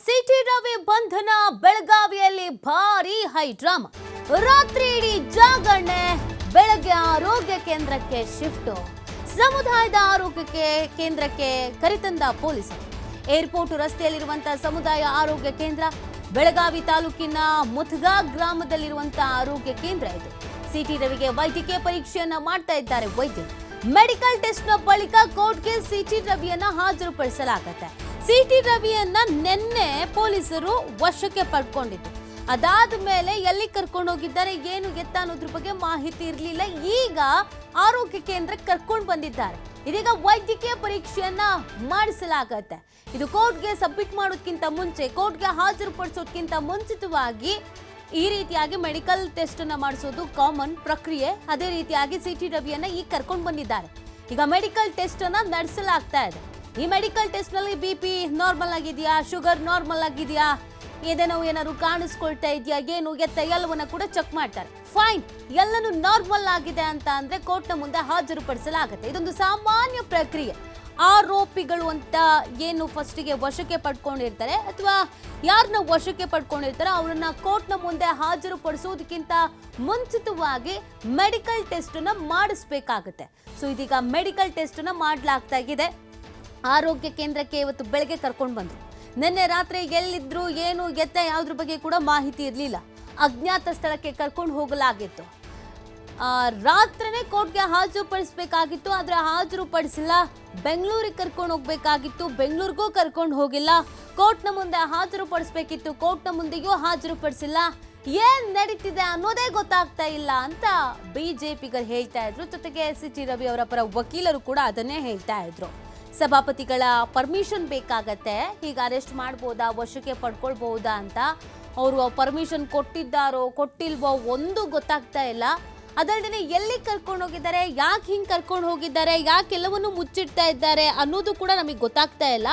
City Ravi ಬಂಧನ ಬೆಳಗಾವಿಯಲ್ಲಿ ಭಾರಿ ಹೈ ಡ್ರಾಮಾ. ರಾತ್ರಿ ಇಡೀ ಜಾಗರಣೆ, ಬೆಳಗ್ಗೆ ಆರೋಗ್ಯ ಕೇಂದ್ರಕ್ಕೆ ಶಿಫ್ಟ್. ಸಮುದಾಯದ ಆರೋಗ್ಯ ಕೇಂದ್ರಕ್ಕೆ ಕರೆತಂದ ಪೊಲೀಸರು. ಏರ್ಪೋರ್ಟ್ ರಸ್ತೆಯಲ್ಲಿರುವಂತಹ ಸಮುದಾಯ ಆರೋಗ್ಯ ಕೇಂದ್ರ, ಬೆಳಗಾವಿ ತಾಲೂಕಿನ ಮುಥಗಾ ಗ್ರಾಮದಲ್ಲಿರುವಂತಹ ಆರೋಗ್ಯ ಕೇಂದ್ರ ಇದು. ಸಿಟಿ ರವಿಗೆ ವೈದ್ಯಕೀಯ ಪರೀಕ್ಷೆಯನ್ನ ಮಾಡ್ತಾ ಇದ್ದಾರೆ ವೈದ್ಯರು. ಮೆಡಿಕಲ್ ಟೆಸ್ಟ್ ನ ಬಳಿಕ ಕೋರ್ಟ್ಗೆ ಸಿಟಿ ರವಿಯನ್ನ ಹಾಜರುಪಡಿಸಲಾಗುತ್ತೆ. ಸಿಟಿ ರವಿಯನ್ನ ನಿನ್ನೆ ಪೊಲೀಸರು ವಶಕ್ಕೆ ಪಡ್ಕೊಂಡಿದ್ದು. ಅದಾದ ಮೇಲೆ ಎಲ್ಲಿ ಕರ್ಕೊಂಡು ಹೋಗಿದ್ದಾರೆ, ಏನು ಎತ್ತ ಅನ್ನೋದ್ರ ಬಗ್ಗೆ ಮಾಹಿತಿ ಇರಲಿಲ್ಲ. ಈಗ ಆರೋಗ್ಯ ಕೇಂದ್ರಕ್ಕೆ ಕರ್ಕೊಂಡು ಬಂದಿದ್ದಾರೆ. ಇದೀಗ ವೈದ್ಯಕೀಯ ಪರೀಕ್ಷೆಯನ್ನ ಮಾಡಿಸಲಾಗತ್ತೆ. ಇದು ಕೋರ್ಟ್ಗೆ ಸಬ್ಮಿಟ್ ಮಾಡೋದಕ್ಕಿಂತ ಮುಂಚೆ, ಕೋರ್ಟ್ಗೆ ಹಾಜರುಪಡಿಸೋದಕ್ಕಿಂತ ಮುಂಚಿತವಾಗಿ ಈ ರೀತಿಯಾಗಿ ಮೆಡಿಕಲ್ ಟೆಸ್ಟ್ ಅನ್ನ ಮಾಡಿಸೋದು ಕಾಮನ್ ಪ್ರಕ್ರಿಯೆ. ಅದೇ ರೀತಿಯಾಗಿ ಸಿಟಿ ರವಿಯನ್ನ ಈಗ ಕರ್ಕೊಂಡು ಬಂದಿದ್ದಾರೆ. ಈಗ ಮೆಡಿಕಲ್ ಟೆಸ್ಟ್ ಅನ್ನ ನಡೆಸಲಾಗ್ತಾ ಇದೆ. ಈ ಮೆಡಿಕಲ್ ಟೆಸ್ಟ್ ನಲ್ಲಿ BP ನಾರ್ಮಲ್ ಆಗಿದೆಯಾ, ಶುಗರ್ ನಾರ್ಮಲ್ ಆಗಿದೆಯಾ, ಎದೆನೋವು ಏನಾದ್ರು ಕಾಣಿಸ್ಕೊಳ್ತಾ ಇದೆಯಾ, ಏನು ಎತ್ತ ಎಲ್ಲವನ್ನ ಕೂಡ ಚೆಕ್ ಮಾಡ್ತಾರೆ. ಫೈನ್, ಎಲ್ಲನೂ ನಾರ್ಮಲ್ ಆಗಿದೆ ಅಂತ ಅಂದ್ರೆ ಕೋರ್ಟ್ನ ಮುಂದೆ ಹಾಜರುಪಡಿಸಲಾಗುತ್ತೆ. ಇದೊಂದು ಸಾಮಾನ್ಯ ಪ್ರಕ್ರಿಯೆ. ಆರೋಪಿಗಳು ಅಂತ ಏನು ಫಸ್ಟಿಗೆ ವಶಕ್ಕೆ ಪಡ್ಕೊಂಡಿರ್ತಾರೆ ಅಥವಾ ಯಾರನ್ನ ವಶಕ್ಕೆ ಪಡ್ಕೊಂಡಿರ್ತಾರೆ ಅವರನ್ನ ಕೋರ್ಟ್ನ ಮುಂದೆ ಹಾಜರುಪಡಿಸೋದಕ್ಕಿಂತ ಮುಂಚಿತವಾಗಿ ಮೆಡಿಕಲ್ ಟೆಸ್ಟ್ ಅನ್ನ ಮಾಡಿಸ್ಬೇಕಾಗುತ್ತೆ. ಸೊ ಇದೀಗ ಮೆಡಿಕಲ್ ಟೆಸ್ಟ್ ಅನ್ನ ಮಾಡಲಾಗ್ತಾ ಇದೆ. ಆರೋಗ್ಯ ಕೇಂದ್ರಕ್ಕೆ ಇವತ್ತು ಬೆಳಗ್ಗೆ ಕರ್ಕೊಂಡು ಬಂದ್ರು. ನಿನ್ನೆ ರಾತ್ರಿ ಎಲ್ಲಿದ್ರು, ಏನು ಎತ್ತ ಯಾವುದ್ರ ಬಗ್ಗೆ ಕೂಡ ಮಾಹಿತಿ ಇರಲಿಲ್ಲ. ಅಜ್ಞಾತ ಸ್ಥಳಕ್ಕೆ ಕರ್ಕೊಂಡು ಹೋಗಲಾಗಿತ್ತು. ರಾತ್ರಿನೇ ಕೋರ್ಟ್ಗೆ ಹಾಜರುಪಡಿಸಬೇಕಾಗಿತ್ತು, ಆದ್ರೆ ಹಾಜರುಪಡಿಸಿಲ್ಲ. ಬೆಂಗಳೂರಿಗೆ ಕರ್ಕೊಂಡು ಹೋಗ್ಬೇಕಾಗಿತ್ತು, ಬೆಂಗಳೂರಿಗೂ ಕರ್ಕೊಂಡು ಹೋಗಿಲ್ಲ. ಕೋರ್ಟ್ನ ಮುಂದೆ ಹಾಜರುಪಡಿಸಬೇಕಿತ್ತು, ಕೋರ್ಟ್ನ ಮುಂದೆಯೂ ಹಾಜರುಪಡಿಸಿಲ್ಲ. ಏನ್ ನಡೀತಿದೆ ಅನ್ನೋದೇ ಗೊತ್ತಾಗ್ತಾ ಇಲ್ಲ ಅಂತ ಬಿಜೆಪಿಗರು ಹೇಳ್ತಾ ಇದ್ರು. ಜೊತೆಗೆ ಸಿಟಿ ರವಿ ಅವರ ಪರ ವಕೀಲರು ಕೂಡ ಅದನ್ನೇ ಹೇಳ್ತಾ ಇದ್ರು. ಸಭಾಪತಿಗಳ ಪರ್ಮಿಷನ್ ಬೇಕಾಗತ್ತೆ, ಈಗ ಅರೆಸ್ಟ್ ಮಾಡ್ಬೋದಾ, ವಶಕ್ಕೆ ಪಡ್ಕೊಳ್ಬಹುದಾ ಅಂತ. ಅವರು ಪರ್ಮಿಷನ್ ಕೊಟ್ಟಿದ್ದಾರೋ ಕೊಟ್ಟಿಲ್ವೋ ಒಂದು ಗೊತ್ತಾಗ್ತಾ ಇಲ್ಲ. ಅದಲ್ಲದೆ ಎಲ್ಲಿ ಕರ್ಕೊಂಡು ಹೋಗಿದ್ದಾರೆ, ಯಾಕೆ ಹಿಂಗೆ ಕರ್ಕೊಂಡು ಹೋಗಿದ್ದಾರೆ, ಯಾಕೆ ಎಲ್ಲವನ್ನು ಮುಚ್ಚಿಡ್ತಾ ಇದ್ದಾರೆ ಅನ್ನೋದು ಕೂಡ ನಮಗೆ ಗೊತ್ತಾಗ್ತಾ ಇಲ್ಲ.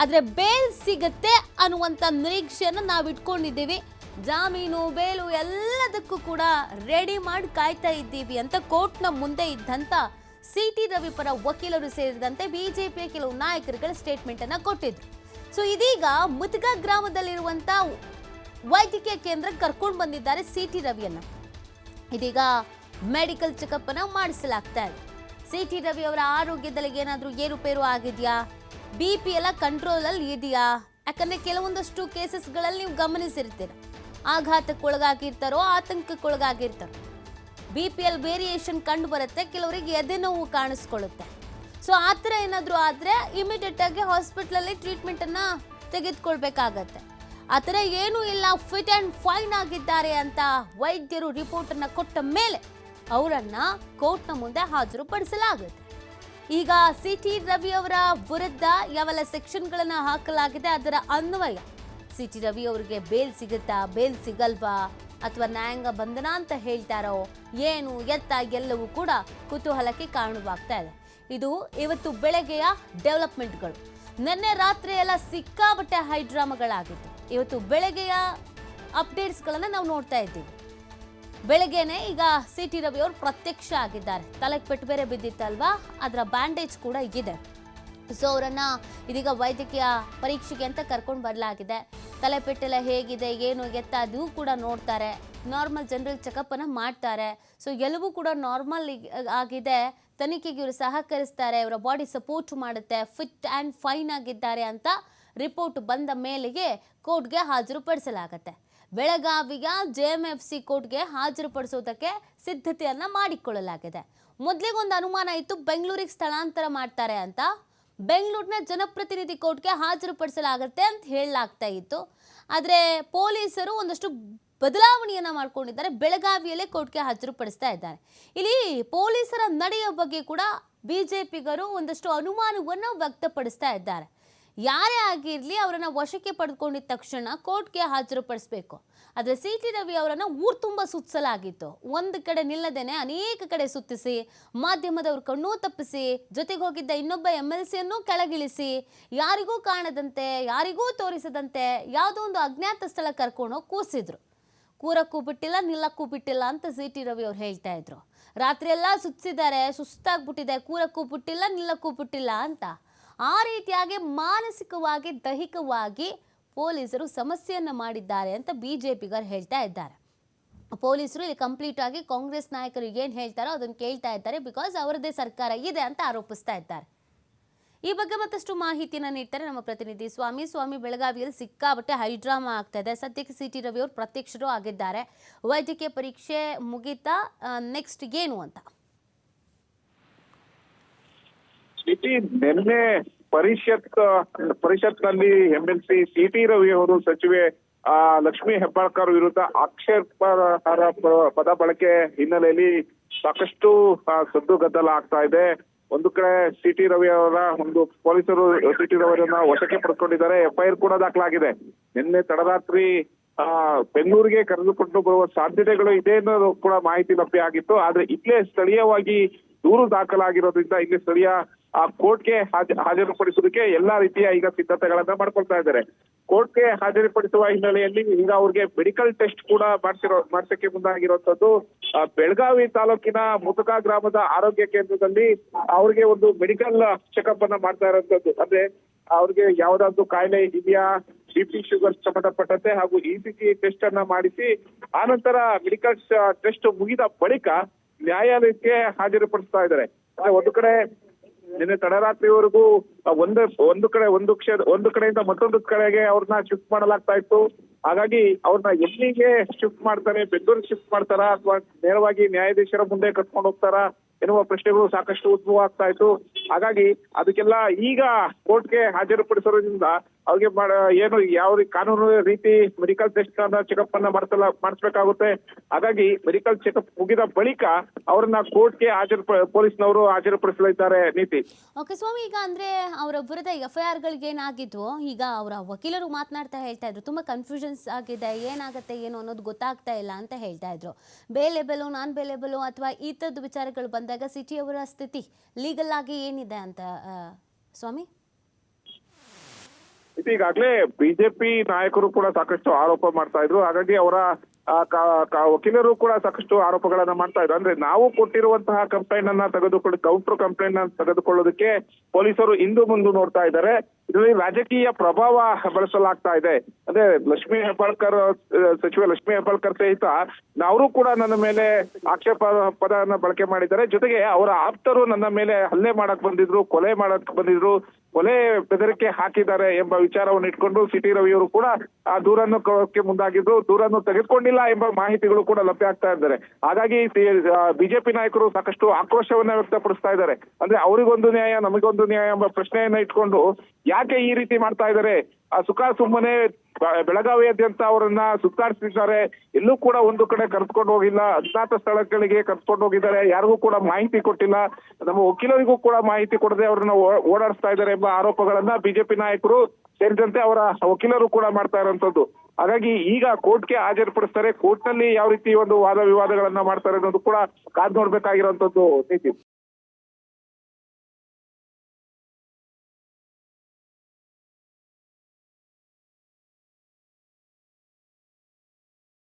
ಆದರೆ ಬೇಲ್ ಸಿಗತ್ತೆ ಅನ್ನುವಂಥ ನಿರೀಕ್ಷೆಯನ್ನು ನಾವು ಇಟ್ಕೊಂಡಿದ್ದೀವಿ. ಜಾಮೀನು, ಬೇಲು ಎಲ್ಲದಕ್ಕೂ ಕೂಡ ರೆಡಿ ಮಾಡಿ ಕಾಯ್ತಾ ಇದ್ದೀವಿ ಅಂತ ಕೋರ್ಟ್ನ ಮುಂದೆ ಇದ್ದಂಥ ಸಿಟಿ ರವಿ ಪರ ವಕೀಲರು ಸೇರಿದಂತೆ ಬಿಜೆಪಿಯ ಕೆಲವು ನಾಯಕರುಗಳ ಸ್ಟೇಟ್ಮೆಂಟ್ ಅನ್ನ ಕೊಟ್ಟಿದ್ರು. ಸೊ ಇದೀಗ ಮುಥಗಾ ಗ್ರಾಮದಲ್ಲಿರುವಂತ ವೈದ್ಯಕೀಯ ಕೇಂದ್ರಕ್ಕೆ ಕರ್ಕೊಂಡು ಬಂದಿದ್ದಾರೆ ಸಿಟಿ ರವಿಯನ್ನ. ಇದೀಗ ಮೆಡಿಕಲ್ ಚೆಕಪ್ ಅನ್ನ ಮಾಡಿಸಲಾಗ್ತಾ ಇದೆ. ಸಿಟಿ ರವಿ ಅವರ ಆರೋಗ್ಯದಲ್ಲಿ ಏನಾದರೂ ಏರುಪೇರು ಆಗಿದೆಯಾ, BP ಎಲ್ಲ ಕಂಟ್ರೋಲ್ ಅಲ್ಲಿ ಇದೆಯಾ? ಯಾಕಂದ್ರೆ ಕೆಲವೊಂದಷ್ಟು ಕೇಸಸ್ಗಳಲ್ಲಿ ನೀವು ಗಮನಿಸಿರ್ತೀರ, ಆಘಾತಕ್ಕೊಳಗಾಗಿರ್ತಾರೋ, ಆತಂಕಕ್ಕೊಳಗಾಗಿರ್ತಾರೋ, BP ವೇರಿಯೇಷನ್ ಕಂಡು ಬರುತ್ತೆ, ಕೆಲವರಿಗೆ ಎದೆ ನೋವು ಕಾಣಿಸ್ಕೊಳ್ಳುತ್ತೆ. ಸೊ ಆ ಥರ ಏನಾದರೂ ಆದರೆ ಇಮಿಡಿಯೇಟ್ ಆಗಿ ಹಾಸ್ಪಿಟ್ಲಲ್ಲಿ ಟ್ರೀಟ್ಮೆಂಟ್ ಅನ್ನ ತೆಗೆದುಕೊಳ್ಬೇಕಾಗತ್ತೆ. ಆ ಥರ ಏನೂ ಇಲ್ಲ, ಫಿಟ್ ಆ್ಯಂಡ್ ಫೈನ್ ಆಗಿದ್ದಾರೆ ಅಂತ ವೈದ್ಯರು ರಿಪೋರ್ಟ್ ಅನ್ನ ಕೊಟ್ಟ ಮೇಲೆ ಅವರನ್ನ ಕೋರ್ಟ್ನ ಮುಂದೆ ಹಾಜರುಪಡಿಸಲಾಗುತ್ತೆ. ಈಗ ಸಿಟಿ ರವಿ ಅವರ ವಿರುದ್ಧ ಯಾವೆಲ್ಲ ಸೆಕ್ಷನ್ಗಳನ್ನ ಹಾಕಲಾಗಿದೆ, ಅದರ ಅನ್ವಯ ಸಿಟಿ ರವಿ ಅವರಿಗೆ ಬೇಲ್ ಸಿಗುತ್ತಾ, ಬೇಲ್ ಸಿಗಲ್ವಾ, ಅಥವಾ ನ್ಯಾಯಾಂಗ ಬಂಧನ ಅಂತ ಹೇಳ್ತಾರೋ, ಏನು ಎತ್ತ ಎಲ್ಲವೂ ಕೂಡ ಕುತೂಹಲಕ್ಕೆ ಕಾರಣವಾಗ್ತಾ ಇದೆ. ಇದು ಇವತ್ತು ಬೆಳಗ್ಗೆಯ ಡೆವಲಪ್ಮೆಂಟ್ಗಳು. ನಿನ್ನೆ ರಾತ್ರಿ ಎಲ್ಲ ಸಿಕ್ಕಾಬಟ್ಟೆ ಹೈಡ್ರಾಮಾಗಳಾಗಿತ್ತು. ಇವತ್ತು ಬೆಳಗ್ಗೆಯ ಅಪ್ಡೇಟ್ಸ್ಗಳನ್ನು ನಾವು ನೋಡ್ತಾ ಇದ್ದೀವಿ. ಬೆಳಗ್ಗೆನೆ ಈಗ ಸಿಟಿ ರವಿ ಅವರು ಪ್ರತ್ಯಕ್ಷ ಆಗಿದ್ದಾರೆ. ತಲೆಗೆ ಪೆಟ್ಟು ಬೇರೆ ಬಿದ್ದಿತ್ತಲ್ವಾ, ಅದರ ಬ್ಯಾಂಡೇಜ್ ಕೂಡ ಇದೆ. ಸೊ ಅವರನ್ನ ಇದೀಗ ವೈದ್ಯಕೀಯ ಪರೀಕ್ಷೆಗೆ ಅಂತ ಕರ್ಕೊಂಡು ಬರಲಾಗಿದೆ. ತಲೆಪೆಟ್ಟೆಲ್ಲ ಹೇಗಿದೆ, ಏನು ಎತ್ತ ಅದು ಕೂಡ ನೋಡ್ತಾರೆ. ನಾರ್ಮಲ್ ಜನರಲ್ ಚೆಕಪ್ ಅನ್ನ ಮಾಡ್ತಾರೆ. ಸೊ ಎಲ್ಲವೂ ಕೂಡ ನಾರ್ಮಲ್ ಆಗಿದೆ. ತನಿಖೆಗೆ ಇವರು ಸಹಕರಿಸ್ತಾರೆ, ಅವರ ಬಾಡಿ ಸಪೋರ್ಟ್ ಮಾಡುತ್ತೆ, ಫಿಟ್ ಆ್ಯಂಡ್ ಫೈನ್ ಆಗಿದ್ದಾರೆ ಅಂತ ರಿಪೋರ್ಟ್ ಬಂದ ಮೇಲೆಗೆ ಕೋರ್ಟ್ಗೆ ಹಾಜರುಪಡಿಸಲಾಗತ್ತೆ. ಬೆಳಗಾವಿಯ JMFC ಕೋರ್ಟ್ಗೆ ಹಾಜರುಪಡಿಸೋದಕ್ಕೆ ಸಿದ್ಧತೆಯನ್ನ ಮಾಡಿಕೊಳ್ಳಲಾಗಿದೆ. ಮೊದಲಿಗೆ ಒಂದು ಅನುಮಾನ ಇತ್ತು, ಬೆಂಗಳೂರಿಗೆ ಸ್ಥಳಾಂತರ ಮಾಡ್ತಾರೆ ಅಂತ. ಬೆಂಗಳೂರಿನ ಜನಪ್ರತಿನಿಧಿ ಕೋರ್ಟ್ಗೆ ಹಾಜರುಪಡಿಸಲಾಗತ್ತೆ ಅಂತ ಹೇಳಲಾಗ್ತಾ ಇತ್ತು. ಆದರೆ ಪೊಲೀಸರು ಒಂದಷ್ಟು ಬದಲಾವಣೆಯನ್ನ ಮಾಡ್ಕೊಂಡಿದ್ದಾರೆ. ಬೆಳಗಾವಿಯಲ್ಲೇ ಕೋರ್ಟ್ಗೆ ಹಾಜರುಪಡಿಸ್ತಾ ಇದ್ದಾರೆ. ಇಲ್ಲಿ ಪೊಲೀಸರ ನಡೆಯ ಬಗ್ಗೆ ಕೂಡ ಬಿಜೆಪಿಗರು ಒಂದಷ್ಟು ಅನುಮಾನವನ್ನು ವ್ಯಕ್ತಪಡಿಸ್ತಾ ಇದ್ದಾರೆ. ಯಾರೇ ಆಗಿರಲಿ ಅವರನ್ನ ವಶಕ್ಕೆ ಪಡೆದುಕೊಂಡಿದ ತಕ್ಷಣ ಕೋರ್ಟ್ಗೆ ಹಾಜರುಪಡಿಸಬೇಕು. ಆದರೆ ಸಿಟಿ ರವಿ ಅವರನ್ನ ಊರು ತುಂಬ ಸುತ್ತಿಸಲಾಗಿತ್ತು. ಒಂದು ಕಡೆ ನಿಲ್ಲದೇನೆ ಅನೇಕ ಕಡೆ ಸುತ್ತಿಸಿ, ಮಾಧ್ಯಮದವ್ರ ಕಣ್ಣು ತಪ್ಪಿಸಿ, ಜೊತೆಗೆ ಹೋಗಿದ್ದ ಇನ್ನೊಬ್ಬ MLC ಯನ್ನು ಕೆಳಗಿಳಿಸಿ, ಯಾರಿಗೂ ಕಾಣದಂತೆ, ಯಾರಿಗೂ ತೋರಿಸದಂತೆ ಯಾವುದೋ ಒಂದು ಅಜ್ಞಾತ ಸ್ಥಳ ಕರ್ಕೊಂಡೋಗಿ ಕೂರಿಸಿದ್ರು. ಕೂರಕ್ಕೂ ಬಿಟ್ಟಿಲ್ಲ, ನಿಲ್ಲಕ್ಕೂ ಬಿಟ್ಟಿಲ್ಲ ಅಂತ ಸಿಟಿ ರವಿ ಅವ್ರು ಹೇಳ್ತಾ ಇದ್ರು. ರಾತ್ರಿ ಎಲ್ಲ ಸುತ್ತಿಸಿದ್ದಾರೆ, ಸುಸ್ತಾಗ್ಬಿಟ್ಟಿದೆ, ಕೂರಕ್ಕೂ ಬಿಟ್ಟಿಲ್ಲ, ನಿಲ್ಲಕ್ಕೂ ಬಿಟ್ಟಿಲ್ಲ ಅಂತ. ಆ ರೀತಿಯಾಗಿ ಮಾನಸಿಕವಾಗಿ, ದೈಹಿಕವಾಗಿ ಪೊಲೀಸರು ಸಮಸ್ಯೆಯನ್ನ ಮಾಡಿದ್ದಾರೆ ಅಂತ ಬಿಜೆಪಿಗರು ಹೇಳ್ತಾ ಇದ್ದಾರೆ. ಪೊಲೀಸರು ಇಲ್ಲಿ ಕಂಪ್ಲೀಟ್ ಆಗಿ ಕಾಂಗ್ರೆಸ್ ನಾಯಕರು ಏನು ಹೇಳ್ತಾರೋ ಅದನ್ನು ಕೇಳ್ತಾ ಇದ್ದಾರೆ, ಬಿಕಾಸ್ ಅವರದೇ ಸರ್ಕಾರ ಇದೆ ಅಂತ ಆರೋಪಿಸ್ತಾ ಇದ್ದಾರೆ. ಈ ಬಗ್ಗೆ ಮತ್ತಷ್ಟು ಮಾಹಿತಿಯನ್ನು ನೀಡ್ತಾರೆ ನಮ್ಮ ಪ್ರತಿನಿಧಿ ಸ್ವಾಮಿ. ಬೆಳಗಾವಿಯಲ್ಲಿ ಸಿಕ್ಕಾಬಟ್ಟೆ ಹೈಡ್ರಾಮಾ ಆಗ್ತಾ ಇದೆ. ಸದ್ಯಕ್ಕೆ ಸಿಟಿ ರವಿ ಅವರು ಪ್ರತ್ಯಕ್ಷರು ಆಗಿದ್ದಾರೆ. ವೈದ್ಯಕೀಯ ಪರೀಕ್ಷೆ ಮುಗಿತಾ ನೆಕ್ಸ್ಟ್ ಏನು ಅಂತ ನಿನ್ನೆ ಪರಿಷತ್ನಲ್ಲಿ ಎಂಎಲ್ಸಿ ಸಿಟಿ ರವಿ ಅವರು ಸಚಿವೆ ಲಕ್ಷ್ಮೀ ಹೆಬ್ಬಾಳ್ಕರ್ ವಿರುದ್ಧ ಆಕ್ಷೇಪಾರ್ಹ ಪದ ಬಳಕೆ ಹಿನ್ನೆಲೆಯಲ್ಲಿ ಸಾಕಷ್ಟು ಸದ್ದು ಗದ್ದಲ ಆಗ್ತಾ ಇದೆ. ಒಂದು ಕಡೆ ಸಿಟಿ ರವಿ ಅವರ ಒಂದು ಪೊಲೀಸರು ಸಿಟಿ ರವಿಯನ್ನ ವಶಕ್ಕೆ ಪಡೆದುಕೊಂಡಿದ್ದಾರೆ. ಎಫ್ಐಆರ್ ಕೂಡ ದಾಖಲಾಗಿದೆ. ನಿನ್ನೆ ತಡರಾತ್ರಿ ಬೆಂಗಳೂರಿಗೆ ಕರೆದುಕೊಂಡು ಬರುವ ಸಾಧ್ಯತೆಗಳು ಇದೆ ಅನ್ನೋದು ಕೂಡ ಮಾಹಿತಿ ಲಭ್ಯ ಆಗಿತ್ತು. ಆದ್ರೆ ಇಲ್ಲೇ ಸ್ಥಳೀಯವಾಗಿ ದೂರು ದಾಖಲಾಗಿರೋದ್ರಿಂದ ಇಲ್ಲಿ ಸ್ಥಳೀಯ ಕೋರ್ಟ್ಗೆ ಹಾಜರುಪಡಿಸೋದಕ್ಕೆ ಎಲ್ಲಾ ರೀತಿಯ ಈಗ ಸಿದ್ಧತೆಗಳನ್ನ ಮಾಡ್ಕೊಳ್ತಾ ಇದ್ದಾರೆ. ಕೋರ್ಟ್ಗೆ ಹಾಜರುಪಡಿಸುವ ಹಿನ್ನೆಲೆಯಲ್ಲಿ ಈಗ ಅವ್ರಿಗೆ ಮೆಡಿಕಲ್ ಟೆಸ್ಟ್ ಕೂಡ ಮಾಡ್ಸಕ್ಕೆ ಮುಂದಾಗಿರುವಂತದ್ದು. ಬೆಳಗಾವಿ ತಾಲೂಕಿನ ಮುತಕ ಗ್ರಾಮದ ಆರೋಗ್ಯ ಕೇಂದ್ರದಲ್ಲಿ ಅವ್ರಿಗೆ ಒಂದು ಮೆಡಿಕಲ್ ಚೆಕಪ್ ಅನ್ನ ಮಾಡ್ತಾ ಇರುವಂತದ್ದು. ಅಂದ್ರೆ ಅವ್ರಿಗೆ ಯಾವ್ದಾದ್ರು ಕಾಯಿಲೆ ಇದೆಯಾ, BP ಶುಗರ್ ಸಂಬಂಧಪಟ್ಟಂತೆ ಹಾಗೂ ECG ಟೆಸ್ಟ್ ಅನ್ನ ಮಾಡಿಸಿ ಆನಂತರ ಮೆಡಿಕಲ್ ಟೆಸ್ಟ್ ಮುಗಿದ ಬಳಿಕ ನ್ಯಾಯಾಲಯಕ್ಕೆ ಹಾಜರುಪಡಿಸ್ತಾ ಇದ್ದಾರೆ. ಒಂದು ಕಡೆ ನಿನ್ನೆ ತಡರಾತ್ರಿವರೆಗೂ ಒಂದು ಕಡೆಯಿಂದ ಮತ್ತೊಂದು ಕಡೆಗೆ ಅವ್ರನ್ನ ಶಿಫ್ಟ್ ಮಾಡಲಾಗ್ತಾ ಇತ್ತು. ಹಾಗಾಗಿ ಅವ್ರನ್ನ ಎಲ್ಲಿಗೆ ಶಿಫ್ಟ್ ಮಾಡ್ತಾರೆ, ಬೆಂಗಳೂರಿಗೆ ಶಿಫ್ಟ್ ಮಾಡ್ತಾರಾ ಅಥವಾ ನೇರವಾಗಿ ನ್ಯಾಯಾಧೀಶರ ಮುಂದೆ ಕರ್ಕೊಂಡು ಹೋಗ್ತಾರಾ ಎನ್ನುವ ಪ್ರಶ್ನೆಗಳು ಸಾಕಷ್ಟು ಉದ್ಭವ ಆಗ್ತಾ ಇತ್ತು. ಹಾಗಾಗಿ ಅದಕ್ಕೆಲ್ಲ ಈಗ ಕೋರ್ಟ್ಗೆ ಹಾಜರುಪಡಿಸೋದ್ರಿಂದ ಅವ್ರಿಗೆ ಏನು ಯಾವ ಕಾನೂನು ರೀತಿ ಮೆಡಿಕಲ್ ಟೆಸ್ಟ್ ಚೆಕಪ್ ಅನ್ನ ಮಾಡಿಸ್ಬೇಕಾಗುತ್ತೆ. ಹಾಗಾಗಿ ಮೆಡಿಕಲ್ ಚೆಕಪ್ ಮುಗಿದ ಬಳಿಕ ಅವ್ರನ್ನ ಕೋರ್ಟ್ಗೆ ಪೊಲೀಸ್ನವರು ಹಾಜರುಪಡಿಸಲಿದ್ದಾರೆ. ನೀತಿ ಓಕೆ ಸ್ವಾಮಿ, ಈಗ ಅಂದ್ರೆ ಅವರ ವಿರುದ್ಧ FIR ಗಳಿಗೆ ಏನಾಗಿದ್ವು, ಈಗ ಅವರ ವಕೀಲರು ಮಾತನಾಡ್ತಾ ಹೇಳ್ತಾ ಇದ್ರು ತುಂಬಾ ಕನ್ಫ್ಯೂಷನ್ಸ್ ಆಗಿದೆ, ಏನಾಗುತ್ತೆ ಏನು ಅನ್ನೋದು ಗೊತ್ತಾಗ್ತಾ ಇಲ್ಲ ಅಂತ ಹೇಳ್ತಾ ಇದ್ರು. ಬೇಲೆಬಲು ನಾನ್ ಬೇಲೆಬಲು ಅಥವಾ ಈ ತರದ ವಿಚಾರಗಳು ಬಂದಾಗ ಸಿಟಿ ಅವರ ಸ್ಥಿತಿ ಲೀಗಲ್ ಆಗಿ ಏನಿದೆ ಅಂತ ಸ್ವಾಮಿ? ಈಗಾಗಲೇ ಬಿಜೆಪಿ ನಾಯಕರು ಕೂಡ ಸಾಕಷ್ಟು ಆರೋಪ ಮಾಡ್ತಾ ಇದ್ರು. ಹಾಗಾಗಿ ಅವರ ವಕೀಲರು ಕೂಡ ಸಾಕಷ್ಟು ಆರೋಪಗಳನ್ನ ಮಾಡ್ತಾ ಇದ್ರು. ಅಂದ್ರೆ ನಾವು ಕೊಟ್ಟಿರುವಂತಹ ಕಂಪ್ಲೇಂಟ್ ಅನ್ನ ಕೌಂಟರ್ ಕಂಪ್ಲೇಂಟ್ ಅನ್ನ ತೆಗೆದುಕೊಳ್ಳೋದಕ್ಕೆ ಪೊಲೀಸರು ಇಂದು ಮುಂದೆ ನೋಡ್ತಾ ಇದ್ದಾರೆ. ಇದರಲ್ಲಿ ರಾಜಕೀಯ ಪ್ರಭಾವ ಬಳಸಲಾಗ್ತಾ ಇದೆ. ಅಂದ್ರೆ ಸಚಿವೆ ಲಕ್ಷ್ಮೀ ಹೆಬ್ಬಾಳ್ಕರ್ ಸಹಿತ ಅವರು ಕೂಡ ನನ್ನ ಮೇಲೆ ಆಕ್ಷೇಪ ಪದವನ್ನ ಬಳಕೆ ಮಾಡಿದ್ದಾರೆ. ಜೊತೆಗೆ ಅವರ ಆಪ್ತರು ನನ್ನ ಮೇಲೆ ಹಲ್ಲೆ ಮಾಡಕ್ ಬಂದಿದ್ರು, ಕೊಲೆ ಬೆದರಿಕೆ ಹಾಕಿದ್ದಾರೆ ಎಂಬ ವಿಚಾರವನ್ನು ಇಟ್ಕೊಂಡು ಸಿಟಿ ರವಿಯವರು ಕೂಡ ಆ ದೂರನ್ನು ಕೊಡೋಕೆ ಮುಂದಾಗಿದ್ರು. ದೂರನ್ನು ತೆಗೆದುಕೊಂಡಿಲ್ಲ ಎಂಬ ಮಾಹಿತಿಗಳು ಕೂಡ ಲಭ್ಯ ಆಗ್ತಾ ಇದ್ದಾರೆ. ಹಾಗಾಗಿ ಬಿಜೆಪಿ ನಾಯಕರು ಸಾಕಷ್ಟು ಆಕ್ರೋಶವನ್ನ ವ್ಯಕ್ತಪಡಿಸ್ತಾ ಇದ್ದಾರೆ. ಅಂದ್ರೆ ಅವರಿಗೊಂದು ನ್ಯಾಯ ನಮಗೊಂದು ನ್ಯಾಯ ಎಂಬ ಪ್ರಶ್ನೆಯನ್ನ ಇಟ್ಕೊಂಡು ಯಾಕೆ ಈ ರೀತಿ ಮಾಡ್ತಾ ಇದ್ದಾರೆ, ಸುಮ್ಮನೆ ಬೆಳಗಾವಿಯಾದ್ಯಂತ ಅವರನ್ನ ಸುತ್ತಾಡಿಸಿದ್ದಾರೆ. ಎಲ್ಲೂ ಕೂಡ ಒಂದು ಕಡೆ ಕರೆದುಕೊಂಡು ಹೋಗಿಲ್ಲ, ಅಜ್ಞಾತ ಸ್ಥಳಗಳಿಗೆ ಕರೆದುಕೊಂಡು ಹೋಗಿದ್ದಾರೆ. ಯಾರಿಗೂ ಕೂಡ ಮಾಹಿತಿ ಕೊಟ್ಟಿಲ್ಲ, ನಮ್ಮ ವಕೀಲರಿಗೂ ಕೂಡ ಮಾಹಿತಿ ಕೊಡದೆ ಅವರನ್ನ ಓಡಾಡಿಸ್ತಾ ಇದ್ದಾರೆ ಎಂಬ ಆರೋಪಗಳನ್ನ ಬಿಜೆಪಿ ನಾಯಕರು ಸೇರಿದಂತೆ ಅವರ ವಕೀಲರು ಕೂಡ ಮಾಡ್ತಾ ಇರುವಂತದ್ದು. ಹಾಗಾಗಿ ಈಗ ಕೋರ್ಟ್ಗೆ ಹಾಜರುಪಡಿಸ್ತಾರೆ. ಕೋರ್ಟ್ ನಲ್ಲಿ ಯಾವ ರೀತಿ ಒಂದು ವಾದ ವಿವಾದಗಳನ್ನ ಮಾಡ್ತಾರೆ ಅನ್ನೋದು ಕೂಡ ಕಾದ್ ನೋಡ್ಬೇಕಾಗಿರುವಂತದ್ದು.